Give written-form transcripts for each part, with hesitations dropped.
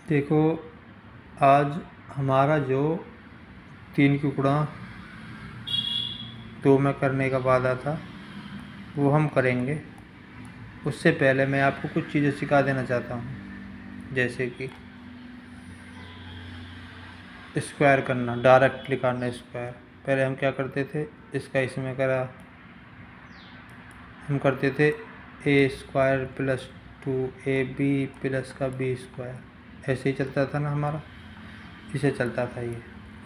देखो, आज हमारा जो 3 की गुणा 2 में करने का वादा था वो हम करेंगे। उससे पहले मैं आपको कुछ चीज़ें सिखा देना चाहता हूँ, जैसे कि स्क्वायर करना, डायरेक्टली करना स्क्वायर। पहले हम क्या करते थे, इसका इसमें करा, हम करते थे a² + 2ab प्लस का b²। ऐसे ही चलता था ना हमारा, इसे चलता था ये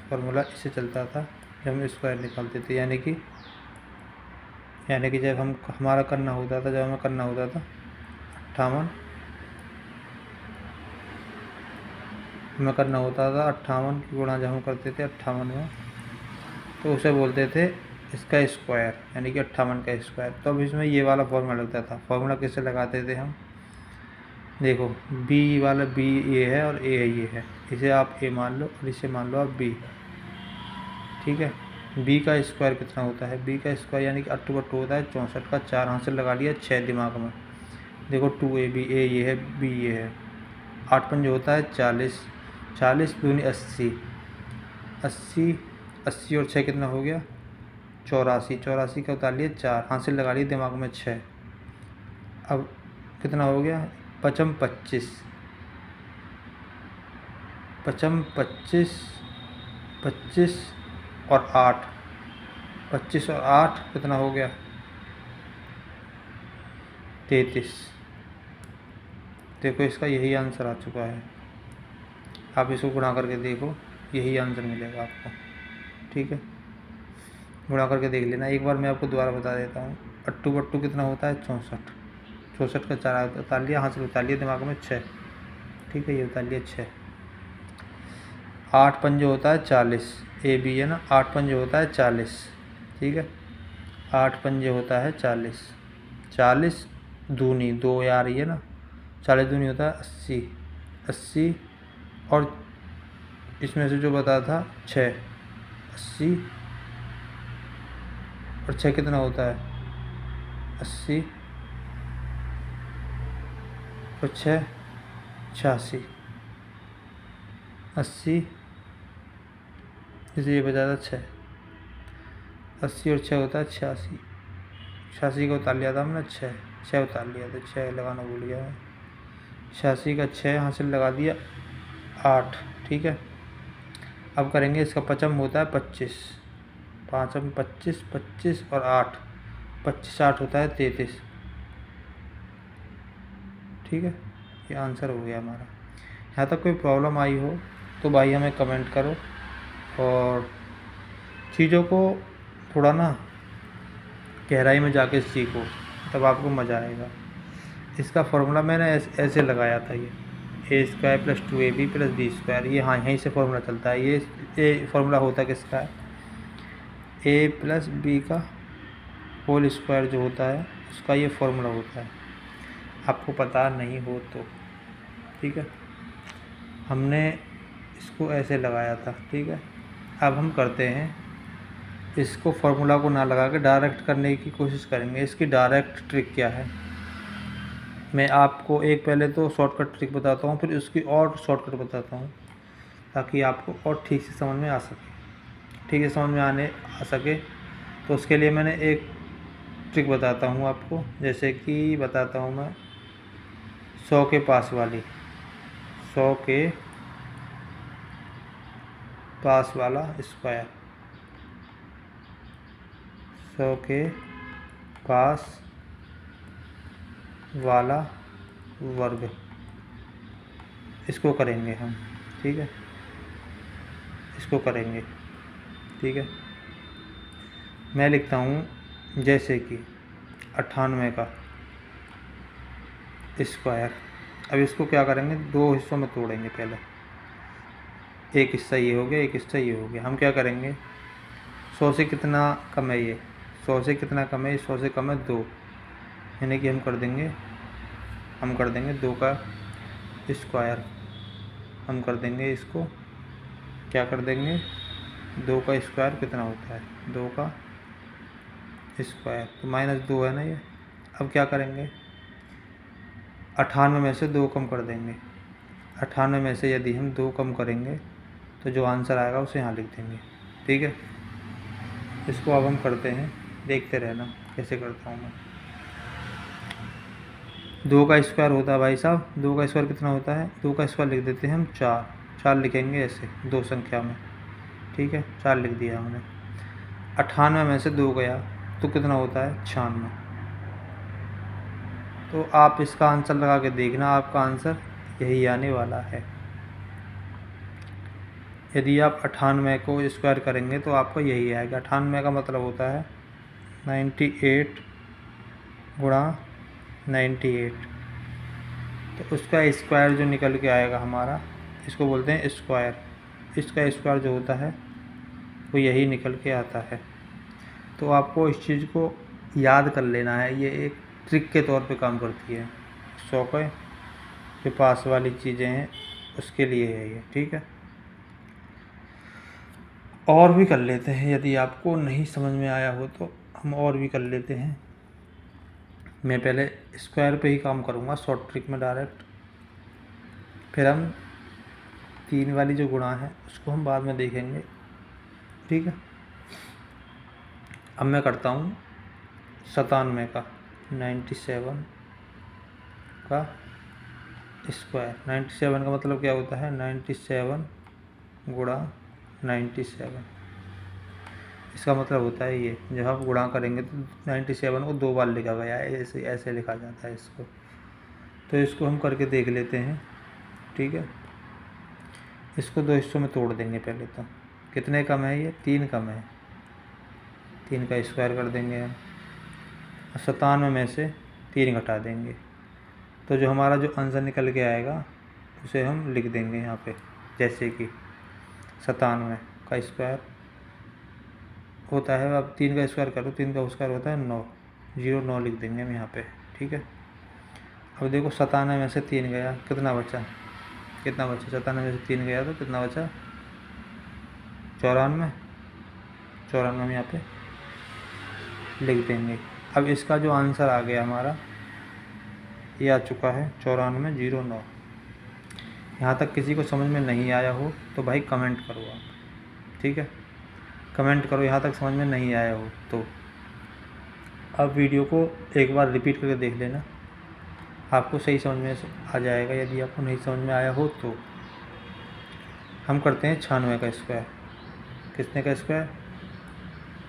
फॉर्मूला, इसे चलता था जब हम स्क्वायर निकालते थे। यानी कि जब हमारा करना होता था, जब हमें करना होता था 58, हमें करना होता था 58 की गुणा जब हम करते थे 58 में, तो उसे बोलते थे इसका स्क्वायर, यानी कि 58 का स्क्वायर। तो अब इसमें ये वाला फॉर्मूला लगता था। फॉर्मूला किससे लगाते थे हम, देखो b वाला b ये है और a ये है, इसे आप a मान लो और इसे मान लो आप b। ठीक है, b का स्क्वायर कितना होता है, b का स्क्वायर यानी कि 8 बट्टू होता है 64 का। 4 हाथ से लगा लिया, 6 दिमाग में। देखो 2ab, a ये है, b ये है। 8 पंजे होता है 40, 40 दूनी 80, 80, 80 और 6 कितना हो गया 84, 84 का उतार लिए 4, हाथ से लगा लिए दिमाग में 6। अब कितना हो गया, 55, 25, 55, 25, 25 और 8, 25 और 8 कितना हो गया 33। देखो इसका यही आंसर आ चुका है। आप इसको गुणा करके देखो, यही आंसर मिलेगा आपको। ठीक है, गुणा करके देख लेना। एक बार मैं आपको दोबारा बता देता हूँ। 8 बट्टू कितना होता है 64, 64 का 4 उतार लिया, हाथ से उतार लिया, दिमाग में 6। ठीक है, ये उतार लिया 6। 8 पंजे होता है 40, ए बी है ना, 8 पंजे होता है 40। ठीक है, 8 पंजे होता है 40, 40 दूनी 2 आ रही है ना, 40 दूनी होता है 80, 80 और इसमें से जो बता था 6, 80 और 6 कितना होता है 80 और 6 86, 80 इसे ये बचा था 6, 80 और 6 होता है 86, 86 का उतार लिया था हमने 6 उतार लिया था, 6 लगाना भूल गया मैं। 86 का 6 हासिल लगा दिया 8। ठीक है, अब करेंगे इसका पचम होता है 25, 5 25, 25 और 8, 25 8 होता है 33। ठीक है, ये आंसर हो गया हमारा। यहाँ तक कोई प्रॉब्लम आई हो तो भाई हमें कमेंट करो, और चीज़ों को थोड़ा ना गहराई में जाके सीखो, तब आपको मज़ा आएगा। इसका फॉर्मूला मैंने ऐसे लगाया था, ये a² + 2ab + b²। ये हाँ, यहीं से फॉर्मूला चलता है। ये फॉर्मूला होता किसका है, a + b का होल स्क्वायर जो होता है उसका ये फॉर्मूला होता है। आपको पता नहीं हो तो ठीक है, हमने इसको ऐसे लगाया था। ठीक है, अब हम करते हैं, इसको फॉर्मूला को ना लगा के डायरेक्ट करने की कोशिश करेंगे। इसकी डायरेक्ट ट्रिक क्या है, मैं आपको एक पहले तो शॉर्टकट ट्रिक बताता हूँ, फिर उसकी और शॉर्टकट बताता हूँ, ताकि आपको और ठीक से समझ में आ सके। ठीक है, समझ में आ सके तो उसके लिए मैंने एक ट्रिक बताता हूँ आपको। जैसे कि बताता हूँ मैं 100 के पास वाली, 100 के पास वाला स्क्वायर, 100 के पास वाला वर्ग, इसको करेंगे हम। ठीक है, इसको करेंगे। ठीक है, मैं लिखता हूँ जैसे कि 98 का स्क्वायर। अब इसको क्या करेंगे, 2 हिस्सों में तोड़ेंगे। पहले एक हिस्सा ये हो गया, एक हिस्सा ये हो गया। हम क्या करेंगे, 100 से कितना कम है ये, 100 से कितना कम है, 100 से कम है 2, यानी कि हम कर देंगे 2 का स्क्वायर। हम कर देंगे इसको, क्या कर देंगे, 2 का स्क्वायर कितना होता है, 2 का स्क्वायर तो -2 है ना ये। अब क्या करेंगे, 98 में से 2 कम कर देंगे। 98 में से यदि हम 2 कम करेंगे तो जो आंसर आएगा उसे यहाँ लिख देंगे। ठीक है, इसको अब हम करते हैं, देखते रहना कैसे करता हूँ मैं। 2 का स्क्वायर होता है भाई साहब, 2 का स्क्वायर कितना होता है, 2 का स्क्वायर लिख देते हैं हम 4, 4 लिखेंगे ऐसे 2 संख्या में। ठीक है, 4 लिख दिया हमने। 98 में से 2 गया तो कितना होता है, 96। तो आप इसका आंसर लगा के देखना, आपका आंसर यही आने वाला है। यदि आप 98 को स्क्वायर करेंगे तो आपको यही आएगा। 98 का मतलब होता है 98 गुणा 98, तो उसका स्क्वायर जो निकल के आएगा हमारा, इसको बोलते हैं स्क्वायर। इसका स्क्वायर जो होता है वो यही निकल के आता है। तो आपको इस चीज़ को याद कर लेना है, ये एक ट्रिक के तौर पे काम करती है। 100 के पास वाली चीज़ें हैं उसके लिए है ये। ठीक है, और भी कर लेते हैं, यदि आपको नहीं समझ में आया हो तो हम और भी कर लेते हैं। मैं पहले स्क्वायर पे ही काम करूँगा शॉर्ट ट्रिक में डायरेक्ट, फिर हम 3 वाली जो गुणा है उसको हम बाद में देखेंगे। ठीक है, अब मैं करता हूँ 97 का, 97 का स्क्वायर। 97 का मतलब क्या होता है, 97 गुणा 97। इसका मतलब होता है ये, जब आप गुणा करेंगे तो 97 को 2 बार लिखा गया है, ऐसे ऐसे लिखा जाता है इसको। तो इसको हम करके देख लेते हैं। ठीक है, इसको 2 हिस्सों में तोड़ देंगे पहले तो। कितने कम है ये, 3 कम है, 3 का स्क्वायर कर देंगे हम। 97 में से 3 घटा देंगे तो जो हमारा जो आंसर निकल के आएगा उसे हम लिख देंगे यहाँ पे, जैसे कि 97 का स्क्वायर होता है, अब 3 का स्क्वायर करो, 3 का स्क्वायर होता है 9, 09 लिख देंगे हम यहाँ पे। ठीक है, अब देखो 97 में से 3 गया, कितना बचा, कितना बचा, 97 में से 3 गया तो कितना बचा, 94। 94 हम यहाँ पे लिख देंगे। अब इसका जो आंसर आ गया हमारा, ये आ चुका है 9409। यहाँ तक किसी को समझ में नहीं आया हो तो भाई कमेंट करो आप। ठीक है, कमेंट करो यहाँ तक समझ में नहीं आया हो तो। अब वीडियो को एक बार रिपीट करके देख लेना, आपको सही समझ में आ जाएगा। यदि आपको नहीं समझ में आया हो तो हम करते हैं 96 का स्क्वायर। कितने का स्क्वायर,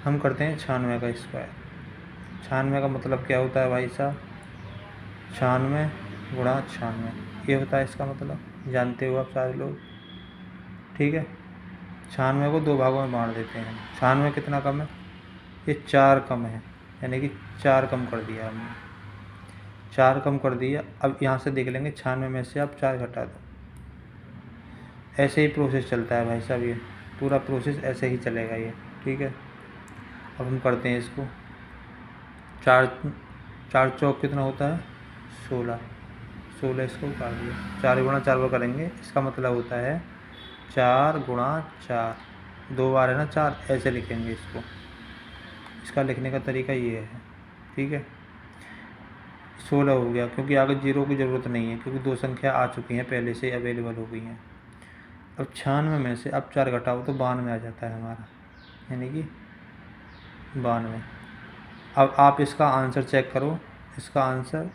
हम करते हैं 96 का स्क्वायर। 96 का मतलब क्या होता है भाई साहब, 96 गुणा 96, ये होता है इसका मतलब, जानते हो आप सारे लोग। ठीक है, 96 को 2 भागों में बांट देते हैं। 96 कितना कम है, ये 4 कम है, यानी कि 4 कम कर दिया हमने, 4 कम कर दिया। अब यहाँ से देख लेंगे 96 में से आप 4 घटा दो। ऐसे ही प्रोसेस चलता है भाई साहब, ये पूरा प्रोसेस ऐसे ही चलेगा ये। ठीक है, अब हम करते हैं इसको। 4 चौक कितना होता है, 16, 16 इसको काट दिया, 4 गुणा 4 बार करेंगे, इसका मतलब होता है 4 गुणा 4, 2 बार है ना 4, ऐसे लिखेंगे इसको। इसका लिखने का तरीका ये है। ठीक है, 16 हो गया, क्योंकि आगे 0 की ज़रूरत नहीं है, क्योंकि 2 संख्या आ चुकी हैं पहले से अवेलेबल हो गई हैं। अब 96 में से अब 4 घटाओ तो 92 आ जाता है हमारा, यानी कि 92। अब आप इसका आंसर चेक करो, इसका आंसर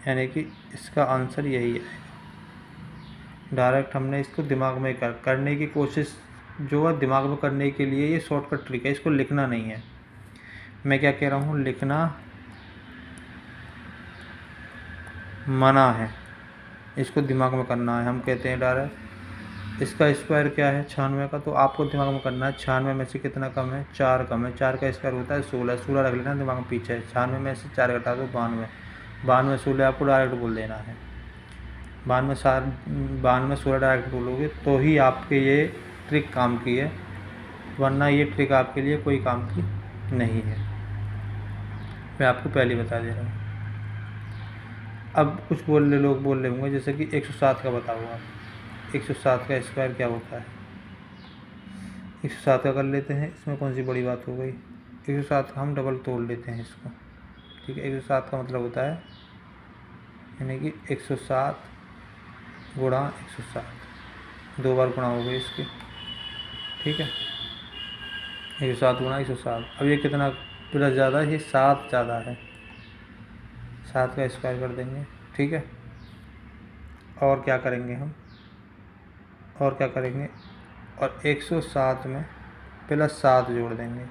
यानी कि इसका आंसर यही है। डायरेक्ट हमने इसको दिमाग में करने की कोशिश जो है, दिमाग में करने के लिए ये शॉर्टकट ट्रिक है, इसको लिखना नहीं है। मैं क्या कह रहा हूँ, लिखना मना है, इसको दिमाग में करना है। हम कहते हैं डायरेक्ट इसका स्क्वायर क्या है 96 का, तो आपको दिमाग में करना है 96 में से कितना कम है, 4 कम है। 4 का स्क्वायर होता है 16, 16 रख लेना दिमाग में पीछे। 96 में से 4 घटा दो 92, 92 16 आपको डायरेक्ट बोल देना है। 92 16 डायरेक्ट बोलोगे तो ही आपके ये ट्रिक काम की है, वरना ये ट्रिक आपके लिए कोई काम की नहीं है, मैं आपको पहले बता दे रहा हूँ। अब कुछ लोग बोल रहे होंगे जैसे कि 107 का बताओ आप, 107 का स्क्वायर क्या होता है। 107 का कर लेते हैं, इसमें कौन सी बड़ी बात हो गई। 107 का हम डबल तोड़ लेते हैं इसको। ठीक है, 107 का मतलब होता है यानी कि 107 गुणा 107, 2 बार गुणा हो गई इसकी, ठीक है। 107 गुणा 107, अब ये कितना प्लस ज़्यादा है, ये 7 ज़्यादा है, 7 का स्क्वायर कर देंगे, ठीक है। और क्या करेंगे हम, और क्या करेंगे, और 107 में प्लस 7 जोड़ देंगे,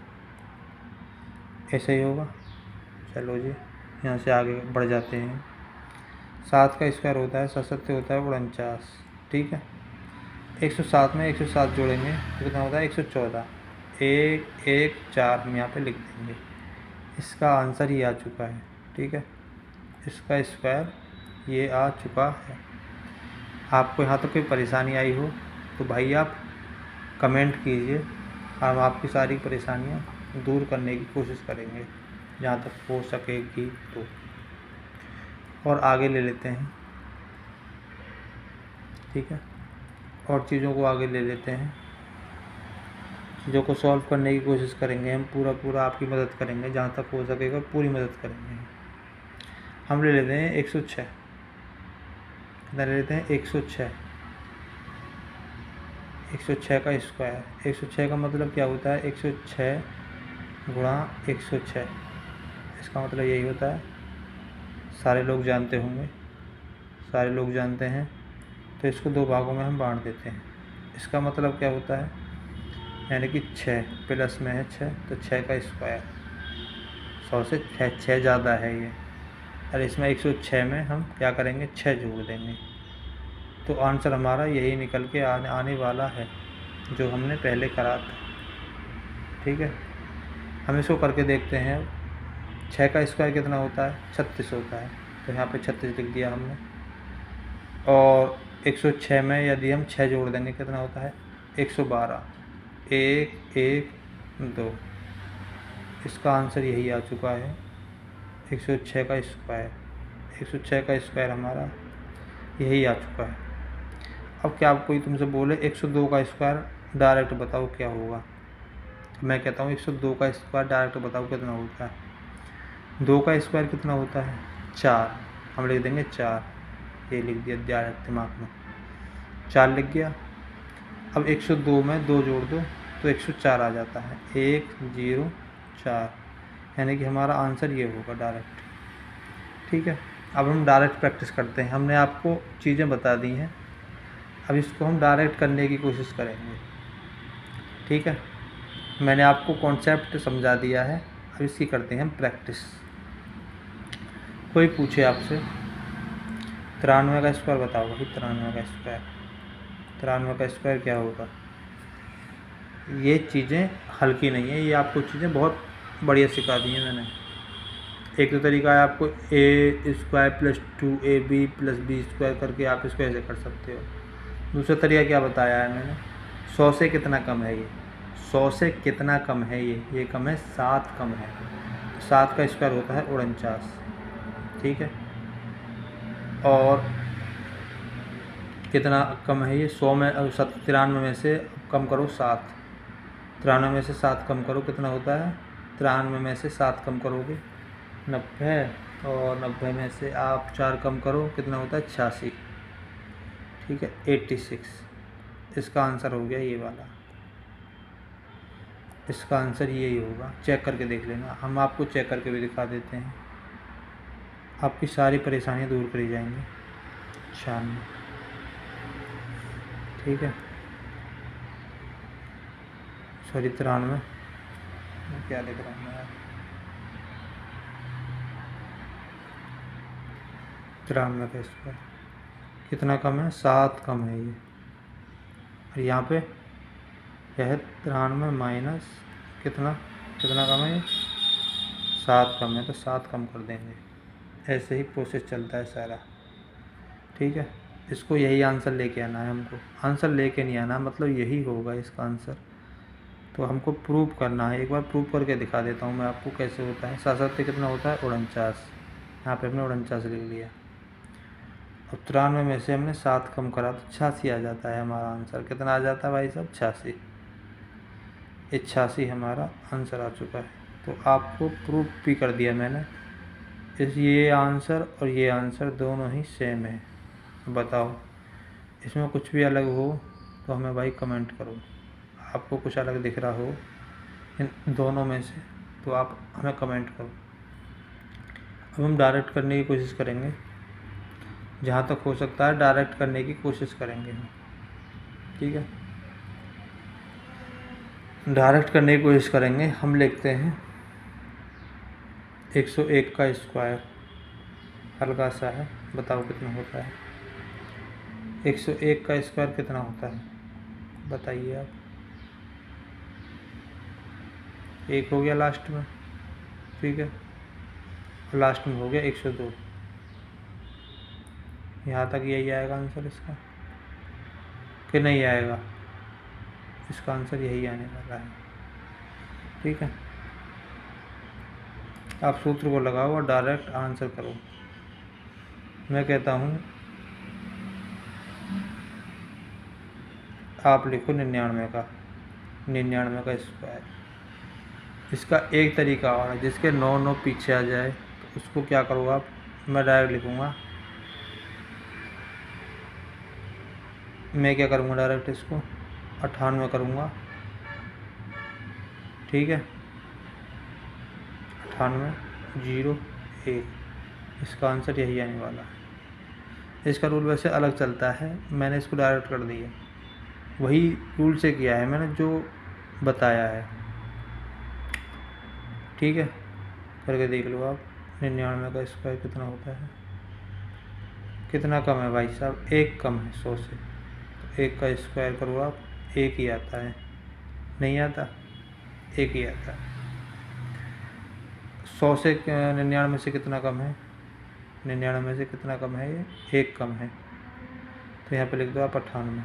ऐसे ही होगा। चलो जी, यहाँ से आगे बढ़ जाते हैं। 7 का स्क्वायर होता है 7 होता है 49, ठीक है। 107 में 107 जोड़ेंगे तो कितना होता है 114, 1 1 4 हम यहाँ पे लिख देंगे। इसका आंसर ही आ चुका है, ठीक है। इसका स्क्वायर ये आ चुका है। आपको यहाँ तक कोई परेशानी आई हो तो भाई आप कमेंट कीजिए, हम आपकी सारी परेशानियाँ दूर करने की कोशिश करेंगे जहाँ तक हो सकेगी तो। और आगे ले लेते हैं, ठीक है, और चीज़ों को आगे ले लेते हैं, चीज़ों को सॉल्व करने की कोशिश करेंगे हम, पूरा आपकी मदद करेंगे जहाँ तक हो सकेगा, पूरी मदद करेंगे। हम ले लेते हैं 106, कितना ले लेते हैं 106, 106 का स्क्वायर, 106 का मतलब क्या होता है 106 गुणा 106, इसका मतलब यही होता है, सारे लोग जानते होंगे, सारे लोग जानते हैं, तो इसको 2 भागों में हम बांट देते हैं। इसका मतलब क्या होता है, यानी कि 6 प्लस में है 6, तो 6 का स्क्वायर, 100 से 6 ज़्यादा है ये, और इसमें 106 में हम क्या करेंगे 6 जोड़ देंगे, तो आंसर हमारा यही निकल के आने वाला है जो हमने पहले करा था, ठीक है। हम इसको करके देखते हैं। 6 का स्क्वायर कितना होता है 36 होता है, तो यहाँ पे 36 लिख दिया हमने। और 106 में यदि हम 6 जोड़ देंगे कितना होता है 112, 1 1 2, इसका आंसर यही आ चुका है 106 का स्क्वायर। 106 का स्क्वायर हमारा यही आ चुका है। अब क्या कोई तुमसे बोले 102 का स्क्वायर डायरेक्ट बताओ क्या होगा, मैं कहता हूँ 102 का स्क्वायर डायरेक्ट बताओ कितना होता है। 2 का स्क्वायर कितना होता है 4, हम लिख देंगे 4, ये लिख दिया डायरेक्ट दिमाग में, 4 लिख गया। अब 102 में 2 जोड़ दो तो 104 आ जाता है, 1 0 4, यानी कि हमारा आंसर ये होगा डायरेक्ट, ठीक है। अब हम डायरेक्ट प्रैक्टिस करते हैं, हमने आपको चीज़ें बता दी हैं, अब इसको हम डायरेक्ट करने की कोशिश करेंगे, ठीक है। मैंने आपको कॉन्सेप्ट समझा दिया है, अब इसकी करते हैं हम प्रैक्टिस। कोई पूछे आपसे 93 का स्क्वायर बताओ भाई, 93 का स्क्वायर, 93 का स्क्वायर क्या होगा। ये चीज़ें हल्की नहीं है, ये आपको चीज़ें बहुत बढ़िया सिखा दी हैं मैंने। एक तो तरीका है आपको a square plus 2ab plus b square करके आप इसको ऐसे कर सकते हो। दूसरा तरीका क्या बताया है मैंने, 100 से कितना कम है ये, 100 से कितना कम है ये कम है 7 कम है, 7 का स्क्वायर होता है 49, ठीक है। और कितना कम है ये 100 में, 93 में से कम करो 7, 93 में से 7 कम करो कितना होता है, 93 में से 7 कम करोगे 90, और 90 में से आप 4 कम करो कितना होता है 86, ठीक है 86। इसका आंसर हो गया ये वाला, इसका आंसर यही होगा। चेक करके देख लेना, हम आपको चेक करके भी दिखा देते हैं, आपकी सारी परेशानियां दूर करी जाएंगी 96, ठीक है। सॉरी 93, क्या लिख रहा हूँ मैं यार, 93 का स्क्वायर कितना कम है 7 कम है ये, और यहाँ पे यह 93 माइनस कितना कितना कम है 7 कम है, तो 7 कम कर देंगे। ऐसे ही प्रोसेस चलता है सारा, ठीक है। इसको यही आंसर लेके आना है हमको, आंसर लेके नहीं आना, मतलब यही होगा इसका आंसर, तो हमको प्रूव करना है। एक बार प्रूव करके दिखा देता हूँ मैं आपको कैसे होता है। 7 कितना होता है 49, यहाँ पे हमने 49 लिख लिया। अब 93 में से हमने 7 कम करा तो 86 आ जाता है हमारा आंसर। कितना आ जाता है भाई साहब 86, 86 हमारा आंसर आ चुका है। तो आपको प्रूफ भी कर दिया मैंने, ये आंसर और ये आंसर दोनों ही सेम है। बताओ इसमें कुछ भी अलग हो तो हमें भाई कमेंट करो। आपको कुछ अलग दिख रहा हो इन दोनों में से तो आप हमें कमेंट करो। अब हम डायरेक्ट करने की कोशिश करेंगे, जहाँ तक हो सकता है डायरेक्ट करने की कोशिश करेंगे हम, ठीक है। डायरेक्ट करने की कोशिश करेंगे। हम लिखते हैं 101 का स्क्वायर, हल्का सा है, बताओ कितना होता है। 101 का स्क्वायर कितना होता है बताइए आप। 1 हो गया लास्ट में, ठीक है, लास्ट में हो गया 102। यहाँ तक यही आएगा आंसर इसका कि नहीं आएगा? इसका आंसर यही आने वाला है, ठीक है। आप सूत्र को लगाओ और डायरेक्ट आंसर करो। मैं कहता हूँ आप लिखो 99 का, 99 का स्क्वायर। इसका एक तरीका और है, जिसके 9 9 पीछे आ जाए तो उसको क्या करो आप, मैं डायरेक्ट लिखूँगा। मैं क्या करूँगा, डायरेक्ट इसको 98 करूँगा, ठीक है। 98 0 1, इसका आंसर यही आने वाला है। इसका रूल वैसे अलग चलता है, मैंने इसको डायरेक्ट कर दिया, वही रूल से किया है मैंने जो बताया है, ठीक है। करके देख लो आप। 99 का स्क्वायर कितना होता है, कितना कम है भाई साहब, 1 कम है 100 से। तो 1 का स्क्वायर करो आप, 1 ही आता है, नहीं आता, 1 ही आता है। 100 से 99 से कितना कम है, 99 से कितना कम है, ये 1 कम है। तो यहाँ पे लिख दो आप 98।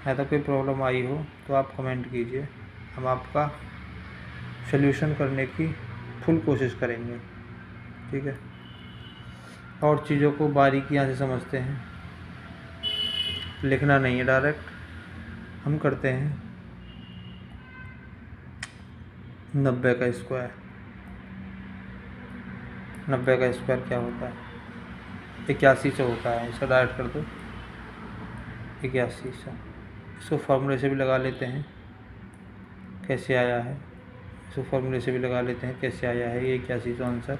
या तो कोई प्रॉब्लम आई हो तो आप कमेंट कीजिए, हम आपका सल्यूशन करने की फुल कोशिश करेंगे, ठीक है। और चीज़ों को बारीकियाँ से समझते हैं, लिखना नहीं है डायरेक्ट। हम करते हैं 90 का स्क्वायर। 90 का स्क्वायर क्या होता है, 81 से होता है। इसका डायरेक्ट कर दो 81 से। इसको फॉर्मूले से भी लगा लेते हैं कैसे आया है, इसको फॉर्मूले से भी लगा लेते हैं कैसे आया है ये 81 का आंसर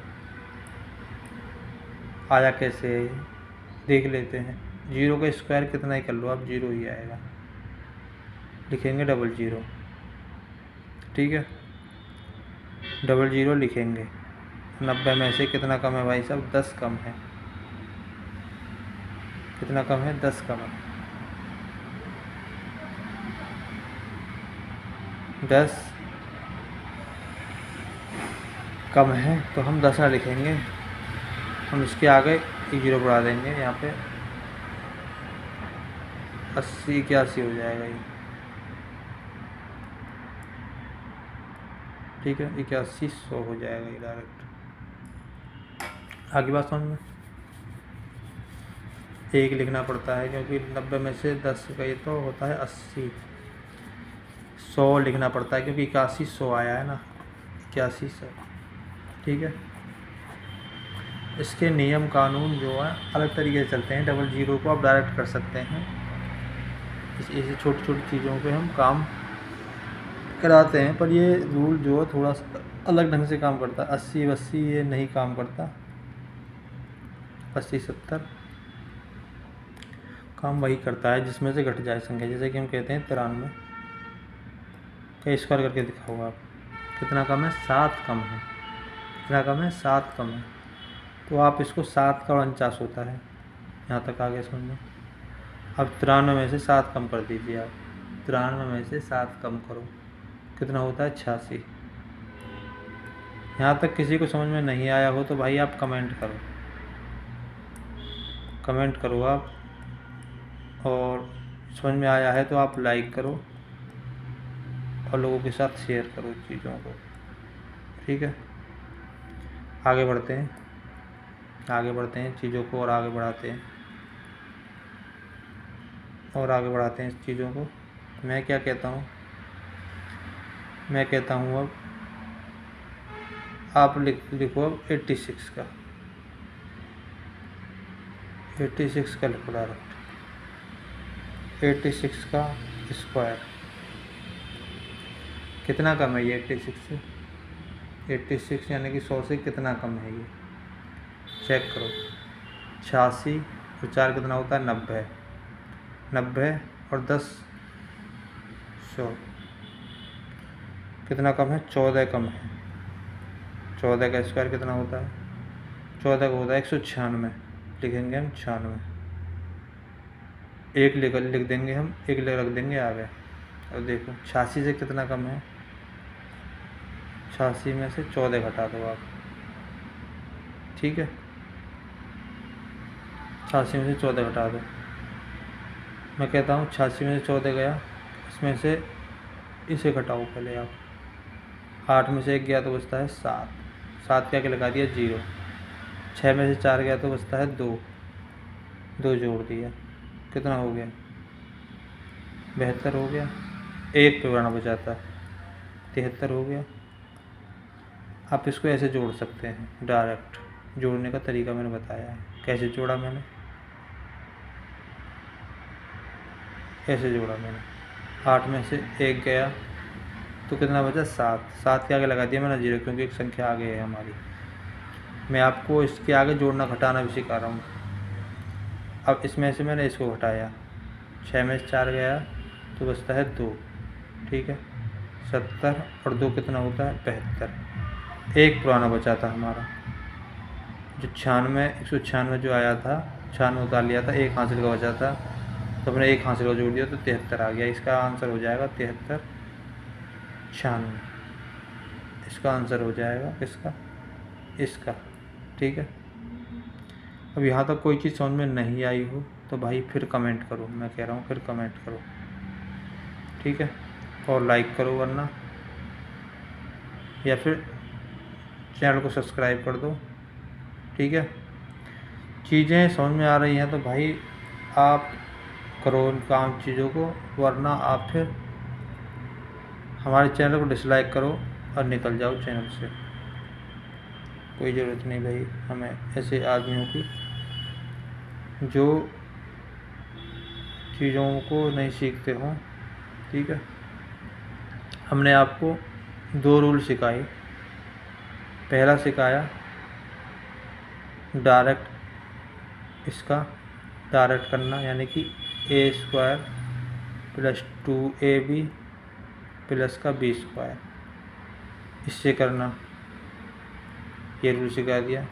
आया कैसे है, देख लेते हैं। 0 का स्क्वायर कितना ही कर लो आप, 0 ही आएगा। लिखेंगे 00, ठीक है, 00 लिखेंगे। 90 में से कितना कम है भाई साहब, 10 कम है। कितना कम है, 10 कम है। 10 कम है तो हम 10 ना लिखेंगे, हम इसके आगे 0 बढ़ा देंगे। यहाँ पे 80 81 हो जाएगा ये, ठीक है। 81 100 हो जाएगा ये डायरेक्ट। आगे बात समझ में, 1 लिखना पड़ता है क्योंकि 90 में से 10 का ये तो होता है 80। 100 लिखना पड़ता है क्योंकि 81 100 आया है ना, 81 100, ठीक है। इसके नियम कानून जो है अलग तरीके से चलते हैं। 00 को आप डायरेक्ट कर सकते हैं। ऐसी छोटी छोटी चीज़ों पे हम काम कराते हैं, पर ये रूल जो है थोड़ा सा अलग ढंग से काम करता है। 80 80 ये नहीं काम करता, 80 70 काम वही करता है जिसमें से घट जाए संख्या। जैसे कि हम कहते हैं 93 का स्क्वायर करके दिखाओ आप, कितना कम है, 7 कम है। कितना कम है, 7 कम है। तो आप इसको 7 का 49 होता है, यहाँ तक आगे समझ में। अब 93 में से 7 कम कर दीजिए आप, 93 में से 7 कम करो, कितना होता है, 86। यहाँ तक किसी को समझ में नहीं आया हो तो भाई आप कमेंट करो, कमेंट करो आप। और समझ में आया है तो आप लाइक करो और लोगों के साथ शेयर करो चीज़ों को, ठीक है। आगे बढ़ते हैं, आगे बढ़ते हैं चीज़ों को और आगे बढ़ाते हैं, और आगे बढ़ाते हैं इस चीज़ों को। मैं क्या कहता हूँ, मैं कहता हूँ अब आप लिखो अब 86 का, 86 का लिखो डायरेक्ट, 86 का स्क्वायर कितना कम है ये 86 से, 86 यानी कि 100 से कितना कम है ये, चेक करो। 86 और 4 कितना होता है 90, 90 और 10 100, कितना कम है 14 कम है। 14 का स्क्वायर कितना होता है, 14 का होता है 196, लिखेंगे हम 96, एक लिख देंगे हम, एक रख देंगे आगे। और देखो 86 से कितना कम है, 86 में से 14 घटा दो आप, ठीक है, 86 में से 14 घटा दो। मैं कहता हूँ 86 में से 14 गया, इसमें से इसे घटाओ पहले आप, 8 में से 1 गया तो बचता है 7, 7 क्या लगा दिया 0, 6 में से 4 गया तो बचता है 2, 2 जोड़ दिया, कितना हो गया 72 हो गया, एक पे बढ़ना बचाता 73 हो गया। आप इसको ऐसे जोड़ सकते हैं, डायरेक्ट जोड़ने का तरीका मैंने बताया है, कैसे जोड़ा मैंने, ऐसे जोड़ा मैंने, 8 में से 1 गया तो कितना बचा 7, 7 के आगे लगा दिया मैंने 0, क्योंकि एक संख्या आगे है हमारी। मैं आपको इसके आगे जोड़ना घटाना भी सिखा रहा हूँ। अब इसमें से मैंने इसको घटाया, 6 में से 4 गया तो बचता है 2, ठीक है, 70 और 2 कितना होता है 75, एक पुराना बचा था हमारा, जो 196 जो आया था, 96 उतार लिया था, एक हासिल का बचा था, तो हमने एक हासिल का जोड़ दिया तो 73 आ गया। इसका आंसर हो जाएगा 73 96, इसका आंसर हो जाएगा किसका, इसका, ठीक है। अब यहाँ तक कोई चीज़ समझ में नहीं आई हो तो भाई फिर कमेंट करो, मैं कह रहा हूँ फिर कमेंट करो, ठीक है, और लाइक करो वरना, या फिर चैनल को सब्सक्राइब कर दो, ठीक है। चीज़ें समझ में आ रही हैं तो भाई आप करो इन काम चीज़ों को, वरना आप फिर हमारे चैनल को डिसलाइक करो और निकल जाओ चैनल से, कोई ज़रूरत नहीं भाई हमें ऐसे आदमियों की जो चीज़ों को नहीं सीखते हों, ठीक है। हमने आपको 2 रूल सिखाए, पहला सिखाया डायरेक्ट, इसका डायरेक्ट करना, यानी कि a² + 2ab प्लस का b², इससे करना, ये रूल सिखा दिया।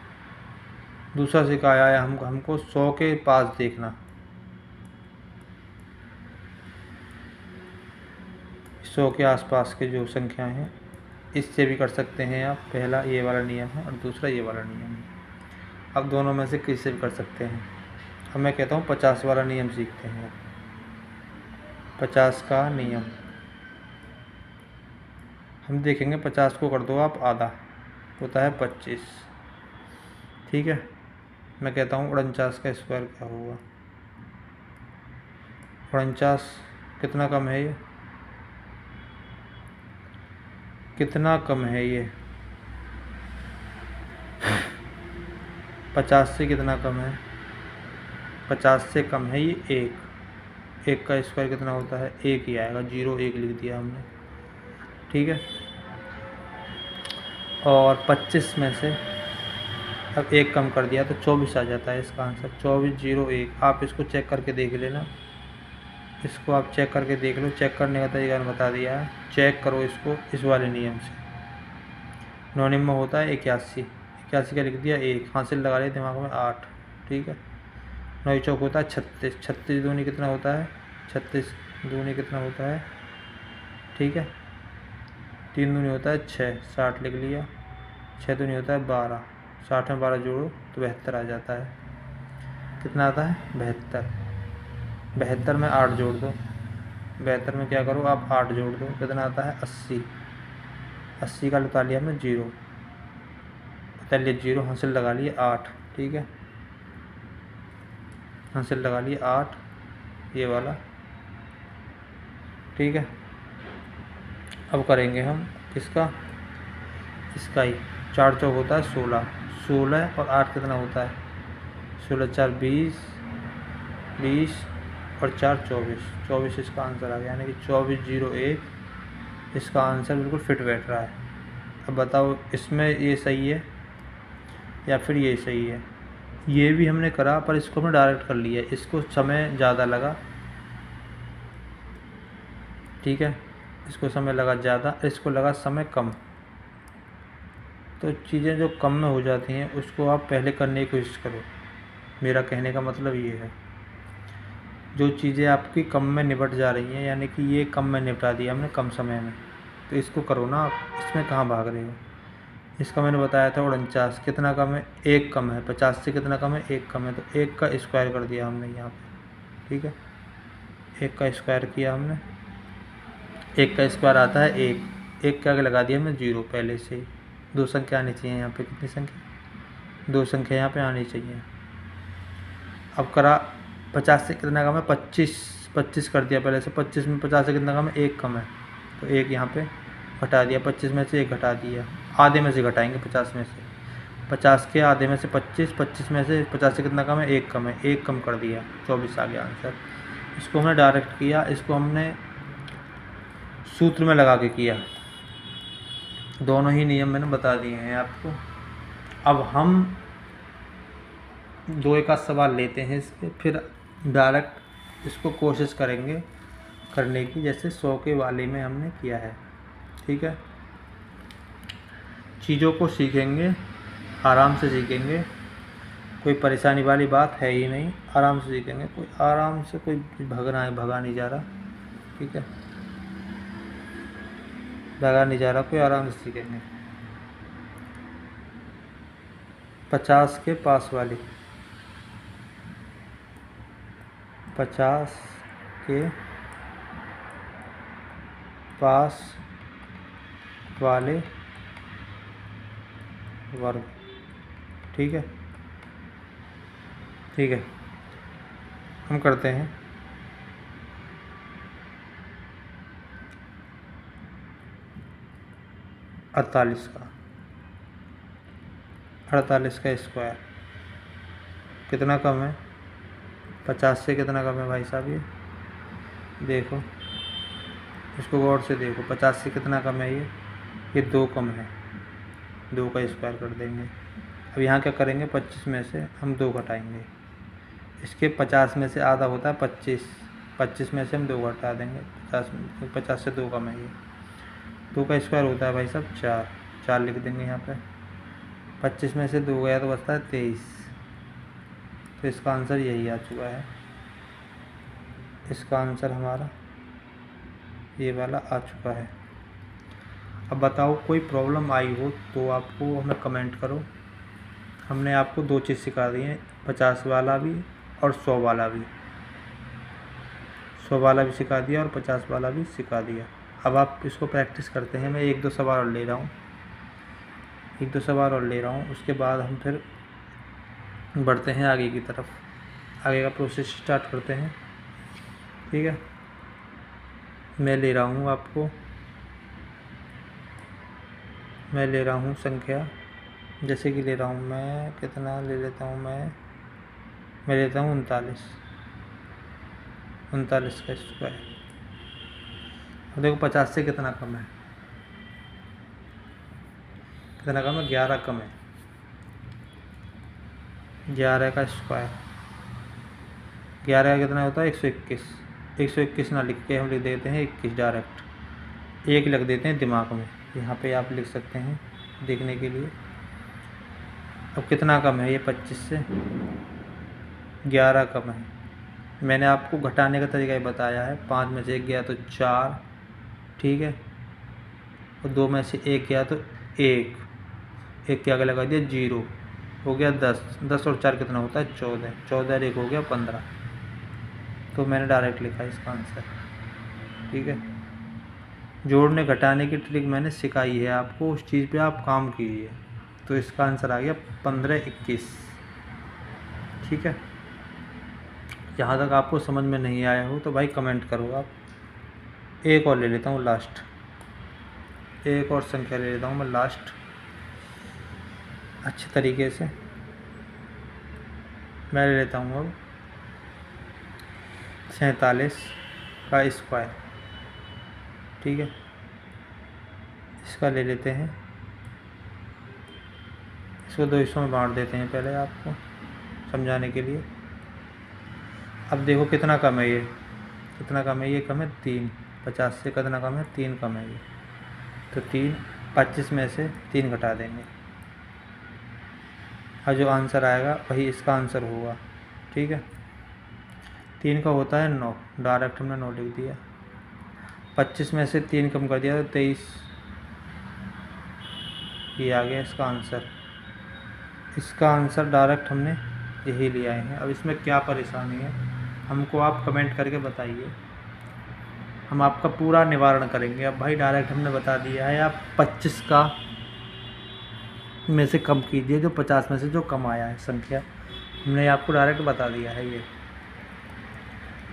दूसरा सिखाया है हमको 100 के पास देखना, 100 के आसपास के जो संख्या हैं, इससे भी कर सकते हैं आप, पहला ये वाला नियम है और दूसरा ये वाला नियम है। अब दोनों में से किसी से भी कर सकते हैं। अब मैं कहता हूँ 50 वाला नियम सीखते हैं। 50 का नियम हम देखेंगे, 50 को कर दो आप आधा, होता है 25, ठीक है। मैं कहता हूँ 49 का स्क्वायर क्या होगा, 49 कितना कम है ये, कितना कम है ये, 50 से कितना कम है, 50 से कम है ये 1, 1 का स्क्वायर कितना होता है 1 ही आएगा, 0 1 लिख दिया हमने, ठीक है। और 25 में से अब 1 कम कर दिया तो 24 आ जाता है इसका आंसर, 24 0 1। आप इसको चेक करके देख लेना, इसको आप चेक करके देख लो, चेक करने का तरीका बता दिया है, चेक करो इसको इस वाले नियम से। 9 में होता है 81, 81 का लिख दिया 1, हासिल लगा लिया दिमाग में 8, ठीक है। 9 चौक होता है 36, 36 दूनी कितना होता है 36 दूनी कितना होता है, ठीक है। 3 दूनी होता है 6, 60 लिख लिया, 6 दूनी होता है 12, 60 में 12 जोड़ो तो 72 आ जाता है, कितना आता है 72, 72 में 8 जोड़ दो, 72 में क्या करो आप 8 जोड़ दो, कितना आता है 80, 80 का उतार लिया हमने 0, उतार लिया 0, हासिल लगा लिए 8, ठीक है, हासिल लगा लिए 8 ये वाला, ठीक है। अब करेंगे हम किसका, इसका ही। 4 चौक होता है 16, 16 और 8 कितना होता है 16 4 20, 20 और 4 24, 24 इसका आंसर आ गया, यानी कि 2401 इसका आंसर बिल्कुल फिट बैठ रहा है। अब बताओ इसमें ये सही है या फिर ये सही है। ये भी हमने करा पर इसको हमने डायरेक्ट कर लिया, इसको समय ज़्यादा लगा, ठीक है, इसको समय लगा ज़्यादा, इसको लगा समय कम। तो चीज़ें जो कम में हो जाती हैं उसको आप पहले करने की कोशिश करो, मेरा कहने का मतलब ये है। जो चीज़ें आपकी कम में निपट जा रही हैं, यानी कि ये कम में निपटा दिया हमने कम समय में, तो इसको करो ना आप, इसमें कहाँ भाग रहे हो। इसका मैंने बताया था 49, कितना कम है, 1 कम है, 50 से कितना कम है, 1 कम है, तो 1 का स्क्वायर कर दिया हमने यहाँ पे, ठीक है, 1 का स्क्वायर किया हमने, 1 का स्क्वायर आता है 1 के आगे लगा दिया हमने 0 पहले से ही। 2 संख्या आनी चाहिए यहाँ पे, कितनी संख्या, 2 संख्या यहाँ पे आनी चाहिए। अब करा 50 से कितना कम है, 25 कर दिया पहले से, 25 में 50 से कितना कम है, 1 कम है, तो 1 यहाँ पे घटा दिया, 25 में से 1 घटा दिया, आधे में से घटाएंगे 50 में से, 50 के आधे में से 25 में से 50 से कितना कम है, 1 कम है, 1 कम कर दिया, 24 आ गया आंसर। इसको हमने डायरेक्ट किया, इसको हमने सूत्र में लगा के किया, दोनों ही नियम मैंने बता दिए हैं आपको। अब हम 2 का सवाल लेते हैं इसके, फिर डायरेक्ट इसको कोशिश करेंगे करने की, जैसे 100 के वाले में हमने किया है, ठीक है। चीज़ों को सीखेंगे, आराम से सीखेंगे, कोई परेशानी वाली बात है ही नहीं, आराम से सीखेंगे, कोई आराम से, कोई भगा नहीं जा रहा, ठीक है, भगा नहीं जा रहा, कोई आराम से सीखेंगे। 50 के पास वाली, 50 के पास वाले वर्ग, ठीक है, ठीक है, हम करते हैं। अड़तालीस का स्क्वायर कितना कम है, 50 से कितना कम है भाई साहब, ये देखो, इसको गौर से देखो, 50 से कितना कम है, ये 2 कम है, 2 का स्क्वायर कर देंगे। अब यहाँ क्या करेंगे, 25 में से हम 2 घटाएंगे, इसके 50 में से आधा होता है 25 में से हम 2 घटा देंगे, 50 से 2 कम है, ये 2 का स्क्वायर होता है भाई साहब 4 लिख देंगे यहाँ पे, 25 में से 2 गया तो बचता है 23, तो इसका आंसर यही आ चुका है, इसका आंसर हमारा ये वाला आ चुका है। अब बताओ कोई प्रॉब्लम आई हो तो आपको हमें कमेंट करो। हमने आपको 2 चीज़ सिखा दी हैं, 50 वाला भी और 100 वाला भी, 100 वाला भी सिखा दिया और 50 वाला भी सिखा दिया। अब आप इसको प्रैक्टिस करते हैं, मैं 1-2 सवाल और ले रहा हूँ, 1-2 सवाल और ले रहा हूँ, उसके बाद हम फिर बढ़ते हैं आगे की तरफ, आगे का प्रोसेस स्टार्ट करते हैं, ठीक है। मैं ले रहा हूँ आपको, मैं ले रहा हूँ संख्या, जैसे कि ले रहा हूँ मैं, कितना ले लेता हूँ मैं लेता हूँ 39 का स्क्वायर। अब देखो 50 से कितना कम है, कितना कम है, 11 कम है, 11 का स्क्वायर, 11 का कितना होता है 121, 121 ना लिख के हम लिख देते हैं 21 डायरेक्ट, 1 लिख देते हैं दिमाग में, यहाँ पे आप लिख सकते हैं देखने के लिए। अब कितना कम है, ये 25 से 11 कम है, मैंने आपको घटाने का तरीका ही बताया है, 5 में से 1 गया तो 4, ठीक है, और 2 में से 1 गया तो 1 के आगे लगा दिया 0, हो गया 10 और 4 कितना होता है 14 और 1 हो गया 15, तो मैंने डायरेक्ट लिखा इसका आंसर, ठीक है। जोड़ने घटाने की ट्रिक मैंने सिखाई है आपको, उस चीज़ पे आप काम कीजिए, तो इसका आंसर आ गया 15-21, ठीक है। जहाँ तक आपको समझ में नहीं आया हो तो भाई कमेंट करो आप। एक और ले लेता हूँ लास्ट, एक और संख्या ले लेता हूँ मैं लास्ट, अच्छे तरीके से मैं ले लेता हूँ अब 47 का स्क्वायर। ठीक है, इसका ले लेते हैं, इसको 2 हिस्सों में बांट देते हैं पहले आपको समझाने के लिए। अब देखो कितना कम है ये, कितना कम है ये, कम है 3, 50 से कितना कम है, 3 कम है ये, तो 3, 25 में से 3 घटा देंगे और जो आंसर आएगा वही इसका आंसर होगा। ठीक है, 3 का होता है 9, डायरेक्ट हमने 9 लिख दिया। 25 में से 3 कम कर दिया तो 23, ये आ गया इसका आंसर। इसका आंसर डायरेक्ट हमने यही लिया है। अब इसमें क्या परेशानी है हमको आप कमेंट करके बताइए, हम आपका पूरा निवारण करेंगे। अब भाई डायरेक्ट हमने बता दिया है, आप 25 का में से कम कीजिए, जो 50 में से जो कम आया है संख्या, हमने आपको डायरेक्ट बता दिया है ये।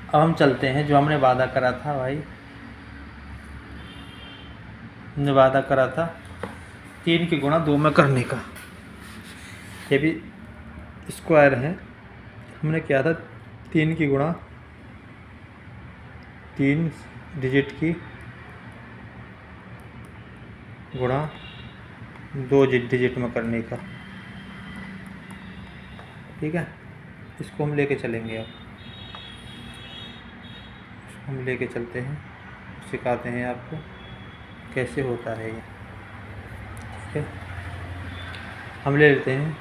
अब हम चलते हैं, जो हमने वादा करा था भाई, हमने वादा करा था 3 की गुणा 2 में करने का। ये भी स्क्वायर है, हमने किया था 3 की गुणा 3 डिजिट की गुणा 2 डिजिट में करने का। ठीक है, इसको हम लेके चलेंगे। अब इसको हम लेके चलते हैं, सिखाते हैं आपको कैसे होता है ये। ठीक है, हम ले लेते हैं